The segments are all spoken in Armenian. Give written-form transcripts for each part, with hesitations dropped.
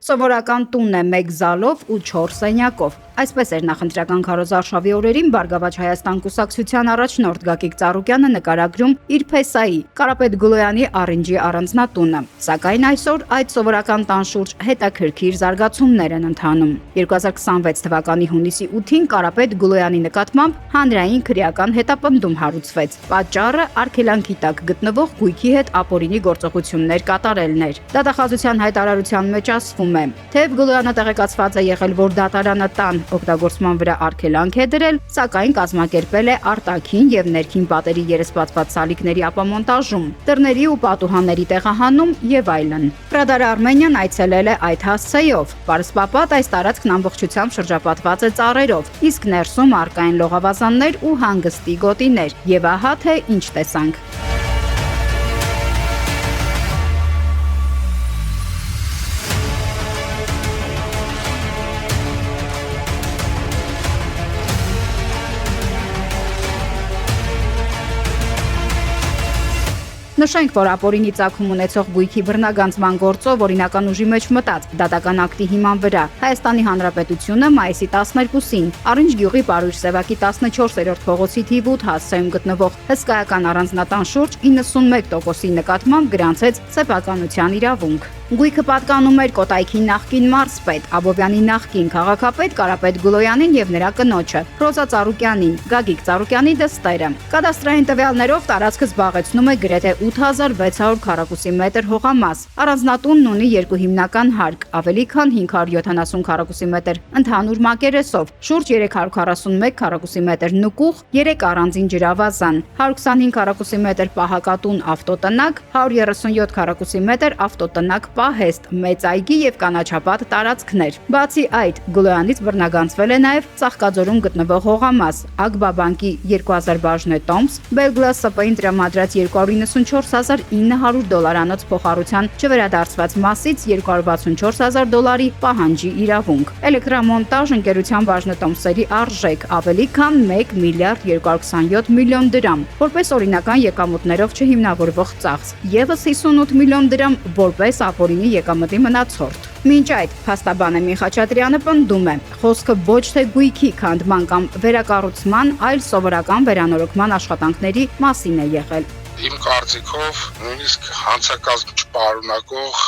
Սովորական տունն է 1 զալով ու 4 սենյակով։ Այսպես էր նախընտրական քարոզարշավի օրերին Բարգավաճ Հայաստան կուսակցության առաջնորդ Գագիկ Ծառուկյանը նկարագրում իր փեսայի Կարապետ Գուլոյանի առինջի առանձնատունը։ Սակայն այսօր այդ սովորական տան շուրջ հետաքրքիր զարգացումներ են ընթանում։ 2026 թվականի հունիսի 8-ին Կարապետ Գուլոյանի նկատմամբ հանրային քրեական հետապնդում հարուցվեց։ Պատճառը արգելանքի տակ գտնվող գույքի հետ ապօրինի գործողություններ կատարելն էր։ Դատախազության հայտարարության մեջ ասվում է, թեև Գուլոյանը տեղեկացված է եղել, որ դատարանը տան օգտագործման վրա արգելանք է դրել, սակայն կազմակերպել է արտաքին եւ ներքին պատերի երեսպատված սալիկների ապամոնտաժում, դռների ու պատուհանների տեղահանում եւ այլն։ Ռադար Արմենիան այցելել է այդ հասցեով։ Պարսպապատ այս տարածքն ամբողջությամբ շրջապատված է ծառերով, իսկ ներսում առկա են լողավազաններ ու հանգստի գոտիներ։ Եվ ահա թե ինչ տեսանք։ Նշենք, որ ապօրինի ծագում ունեցող գույքի բռնագանձման գործով օրինական ուժի մեջ մտած դատական ակտի հիման վրա Հայաստանի Հանրապետությունը մայիսի 12-ին Առինջ գյուղի Պարույր Սևակի 14-րդ փողոցի թիվ 8 հասցեում գտնվող հսկայական առանձնատան շուրջ 91%-ի նկատմամբ գրանցեց սեփականության իրավունք։ Գույքը պատկանում էր Կոտայքի նախկին մարզպետ, Աբովյանի նախկին քաղաքապետ Կարապետ Գուլոյանին եւ նրա կնոջը Ռոզա Ծառուկյանին, Գագիկ Ծառուկյանի դստերը։ Կադաստրային տվյալներով տարածքը զբաղեցնում է գրեթե 8600 քառակուսի մետր հողամաս։ Առանձնատունն ունի երկու հիմնական հարկ, ավելի քան 570 քառակուսի մետր ընդհանուր մակերեսով, շուրջ 341 քառակուսի մետր նկուղ, 3 առանձին ջրավազան, 125 քառակուսի մետր պահակատուն ավտոտնակ, 137 քառակուսի մետր ավտոտնակ պահեստ, մեծ այգի եւ կանաչապատ տարածքներ։ Բացի այդ, Գուլոյանից բռնագանձվել է նաեւ Ծաղկաձորում գտնվող հողամաս, Ագբա բանկի 2000 բաժնե տոմս, Belglass ՍՊ-ին տրամադրած 294,900 դոլարանոց փոխառության չվերադարձված մասից 264,000 դոլարի պահանջի իրավունք։ Էլեկտրամոնտաժ ընկերության բաժնետոմսերի արժեք ավելի քան 1 միլիարդ 227 միլիոն դրամ, որպես օրինական եկամուտներով չհիմնավորվող ծախս, եւս 58 միլիոն դրամ որպես ապօրինի եկամտի մնացորդ։ Մինչ այդ, փաստաբան Էմի Խաչատրյանը պնդում է, խոսքը ոչ թե գույքի քանդման կամ վերակառուցման, այլ սովորական վերանորոգման աշխատանքների մասին է եղել։ Իմ կարծիքով նույնիսկ հանցակազմ չպարունակող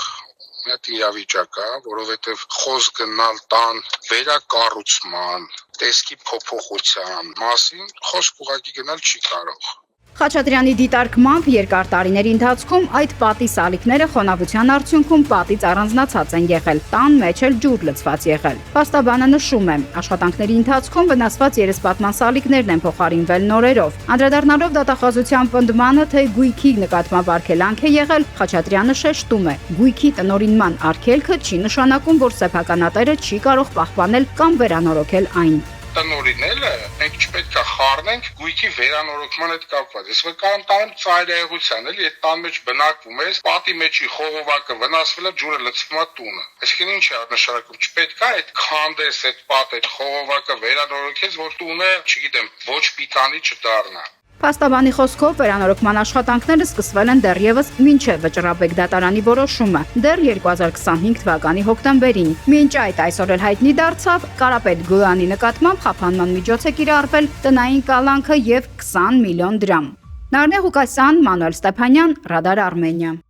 մի իրավիճակ է, որովհետև խոսք գնալ տան վերակառուցման, տեսքի փոփոխության մասին խոսք ուղղակի գնալ չի կարող։ Խաչատրյանի դիտարկմամբ երկար տարիների ընթացքում այդ պատի սալիկները խոնավության արդյունքում պատից առանձնացած են եղել, տան մեջ էլ ջուր լցված եղել։ Փաստաբանը նշում է, աշխատանքների ընթացքում վնասված երեսպատման սալիկներն են փոխարինվել նորերով։ Անդրադառնալով դատախազության պնդմանը, թե գույքի նկատմամբ արգելանք է եղել, Խաչատրյանը շեշտում է, գույքի տնօրինման արգելքը չի նշանակում, որ սեփականատերը չի կարող պահպանել կամ վերանորոգել այն։ Տնօրինելը մենք չպետք է խառնենք գույքի վերանորոգման հետ կապված։ Ես վկայեմ տան ծայրահեղության, էլի այդ տան մեջ բնակվում ես, պատի մեջի խողովակը վնասվել է, ջուրը լցվում է տունը։ Այսինքն ինչ է նշանակում, չպետք է այդ քանդես, այդ պատ, այդ խողովակը վերանորոգես, որ տունը, չգիտեմ, ոչ պիտանի չդառնա։ Փաստաբանի խոսքով վերանորոգման աշխատանքները սկսվել են դեռևս մինչև Վճռաբեկ դատարանի որոշումը, դեռ 2025 թվականի հոկտեմբերին։ Մինչ այդ այսօր էլ հայտնի դարձավ Կարապետ Գուլոյանի նկատմամբ խափանման միջոց է կիրառվել տնային կալանքը եւ 20 միլիոն դրամ։ Նարինե Ղուկասյան, Մանուել Ստեփանյան, Ռադար Արմենիա։